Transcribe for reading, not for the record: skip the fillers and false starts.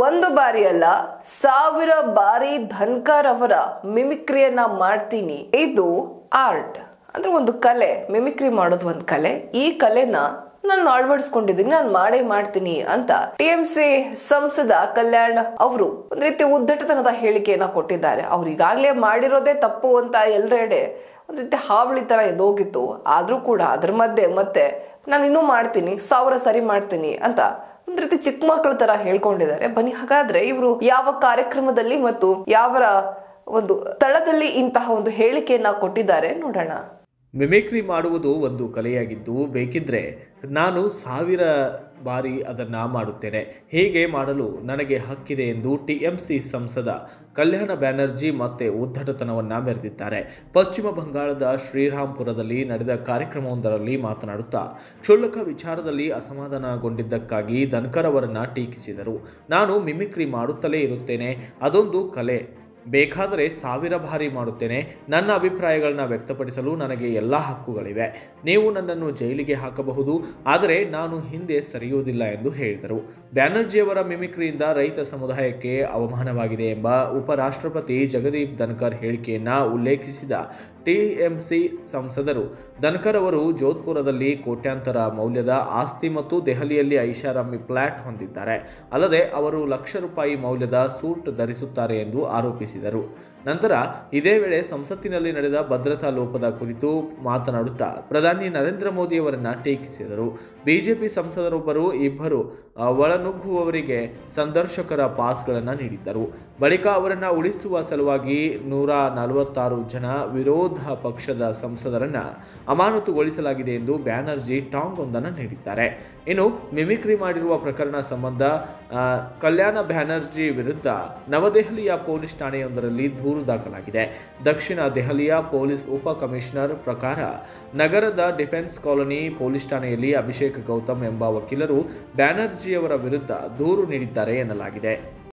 ಒಂದು ಬಾರಿ ಅಲ್ಲ 1000 ಬಾರಿ ಧನ್ಕರ್ ಅವರ ಮಿಮಿಕ್ರಿಯನ್ನ ಮಾಡ್ತೀನಿ. ಇದು ಆರ್ಟ್ ಅಂದ್ರೆ ಒಂದು ಕಲೆ. ಮಿಮಿಕ್ರಿ ಮಾಡೋದು ಒಂದು ಕಲೆ. ಈ ಕಲೆನ ನಾನು ಅಳವಡಿಸ್ಕೊಂಡಿದ್ದೀನಿ, ನಾನು ಮಾಡೇ ಮಾಡ್ತೀನಿ ಅಂತ ಟಿಎಂಸಿ ಸಂಸದ ಕಲ್ಯಾಣ್ ಅವರು ಒಂದ್ ರೀತಿ ಉದ್ದಟತನದ ಹೇಳಿಕೆಯನ್ನ ಕೊಟ್ಟಿದ್ದಾರೆ. ಅವ್ರು ಈಗಾಗಲೇ ಮಾಡಿರೋದೇ ತಪ್ಪು ಅಂತ ಎಲ್ಲರೆಡೆ ಒಂದ್ ರೀತಿ ಹಾವಳಿ ತರ ಎದೋಗಿತ್ತು. ಆದ್ರೂ ಕೂಡ ಅದ್ರ ಮಧ್ಯೆ ಮತ್ತೆ ನಾನು ಇನ್ನೂ ಮಾಡ್ತೀನಿ, 1000 ಸರಿ ಮಾಡ್ತೀನಿ ಅಂತ ಒಂದ್ ರೀತಿ ಚಿಕ್ಕ ಮಕ್ಕಳ ತರ ಹೇಳ್ಕೊಂಡಿದ್ದಾರೆ. ಬನ್ನಿ ಹಾಗಾದ್ರೆ ಇವರು ಯಾವ ಕಾರ್ಯಕ್ರಮದಲ್ಲಿ ಮತ್ತು ಯಾವ ಒಂದು ಸ್ಥಳದಲ್ಲಿ ಇಂತಹ ಒಂದು ಹೇಳಿಕೆಯನ್ನ ಕೊಟ್ಟಿದ್ದಾರೆ ನೋಡೋಣ. ಮಿಮಿಕ್ರಿ ಮಾಡುವುದು ಒಂದು ಕಲೆಯಾಗಿದ್ದು, ಬೇಕಿದ್ರೆ ನಾನು 1000 ಬಾರಿ ಅದನ್ನು ಮಾಡುತ್ತೇನೆ. ಹೀಗೆ ಮಾಡಲು ನನಗೆ ಹಕ್ಕಿದೆ ಎಂದು ಟಿಎಂಸಿ ಸಂಸದ ಕಲ್ಯಾಣ ಬ್ಯಾನರ್ಜಿ ಮತ್ತೆ ಉದ್ದಟತನವನ್ನು ಮೆರೆದಿದ್ದಾರೆ. ಪಶ್ಚಿಮ ಬಂಗಾಳದ ಶ್ರೀರಾಂಪುರದಲ್ಲಿ ನಡೆದ ಕಾರ್ಯಕ್ರಮವೊಂದರಲ್ಲಿ ಮಾತನಾಡುತ್ತಾ ಕ್ಷುಲ್ಲಕ ವಿಚಾರದಲ್ಲಿ ಅಸಮಾಧಾನಗೊಂಡಿದ್ದಕ್ಕಾಗಿ ಧನ್ಕರ್ ಅವರನ್ನು ಟೀಕಿಸಿದರು. ನಾನು ಮಿಮಿಕ್ರಿ ಮಾಡುತ್ತಲೇ ಇರುತ್ತೇನೆ, ಅದೊಂದು ಕಲೆ. ಬೇಕಾದರೆ 1000 ಬಾರಿ ಮಾಡುತ್ತೇನೆ. ನನ್ನ ಅಭಿಪ್ರಾಯಗಳನ್ನ ವ್ಯಕ್ತಪಡಿಸಲು ನನಗೆ ಎಲ್ಲ ಹಕ್ಕುಗಳಿವೆ. ನೀವು ನನ್ನನ್ನು ಜೈಲಿಗೆ ಹಾಕಬಹುದು, ಆದರೆ ನಾನು ಹಿಂದೆ ಸರಿಯುವುದಿಲ್ಲ ಎಂದು ಹೇಳಿದರು. ಬ್ಯಾನರ್ಜಿಯವರ ಮಿಮಿಕ್ರಿಯಿಂದ ರೈತ ಸಮುದಾಯಕ್ಕೆ ಅವಮಾನವಾಗಿದೆ ಎಂಬ ಉಪರಾಷ್ಟ್ರಪತಿ ಜಗದೀಪ್ ಧನ್ಕರ್ ಹೇಳಿಕೆಯನ್ನ ಉಲ್ಲೇಖಿಸಿದ ಟಿಎಂಸಿ ಸಂಸದರು ಧನ್ಕರ್ ಅವರು ಜೋಧ್ಪುರದಲ್ಲಿ ಕೋಟ್ಯಾಂತರ ಮೌಲ್ಯದ ಆಸ್ತಿ ಮತ್ತು ದೆಹಲಿಯಲ್ಲಿ ಐಷಾರಾಮಿ ಫ್ಲಾಟ್ ಹೊಂದಿದ್ದಾರೆ. ಅಲ್ಲದೆ ಅವರು ಲಕ್ಷ ರೂಪಾಯಿ ಮೌಲ್ಯದ ಸೂಟ್ ಧರಿಸುತ್ತಾರೆ ಎಂದು ಆರೋಪಿಸಿದರು. ನಂತರ ಇದೇ ವೇಳೆ ಸಂಸತ್ತಿನಲ್ಲಿ ನಡೆದ ಭದ್ರತಾ ಲೋಪದ ಕುರಿತು ಮಾತನಾಡುತ್ತಾ ಪ್ರಧಾನಿ ನರೇಂದ್ರ ಮೋದಿ ಅವರನ್ನ ಟೀಕಿಸಿದರು. ಬಿಜೆಪಿ ಸಂಸದರೊಬ್ಬರು ಇಬ್ಬರು ಒಳನುಗ್ಗುವವರಿಗೆ ಸಂದರ್ಶಕರ ಪಾಸ್ಗಳನ್ನು ನೀಡಿದ್ದರು. ಬಳಿಕ ಅವರನ್ನ ಉಳಿಸುವ ಸಲುವಾಗಿ 146 ಜನ ವಿರೋಧ ಪಕ್ಷದ ಸಂಸದರನ್ನ ಅಮಾನತುಗೊಳಿಸಲಾಗಿದೆ ಎಂದು ಬ್ಯಾನರ್ಜಿ ಟಾಂಗ್ ಒಂದನ್ನು ನೀಡಿದ್ದಾರೆ. ಇನ್ನು ಮಿಮಿಕ್ರಿ ಮಾಡಿರುವ ಪ್ರಕರಣ ಸಂಬಂಧ ಕಲ್ಯಾಣ ಬ್ಯಾನರ್ಜಿ ವಿರುದ್ಧ ನವದೆಹಲಿಯ ಪೊಲೀಸ್ ಠಾಣೆಯೊಂದರಲ್ಲಿ ದೂರು ದಾಖಲಾಗಿದೆ. ದಕ್ಷಿಣ ದೆಹಲಿಯ ಪೊಲೀಸ್ ಉಪ ಕಮಿಷನರ್ ಪ್ರಕಾರ ನಗರದ ಡಿಫೆನ್ಸ್ ಕಾಲೋನಿ ಪೊಲೀಸ್ ಠಾಣೆಯಲ್ಲಿ ಅಭಿಷೇಕ್ ಗೌತಮ್ ಎಂಬ ವಕೀಲರು ಬ್ಯಾನರ್ಜಿಯವರ ವಿರುದ್ಧ ದೂರು ನೀಡಿದ್ದಾರೆ ಎನ್ನಲಾಗಿದೆ.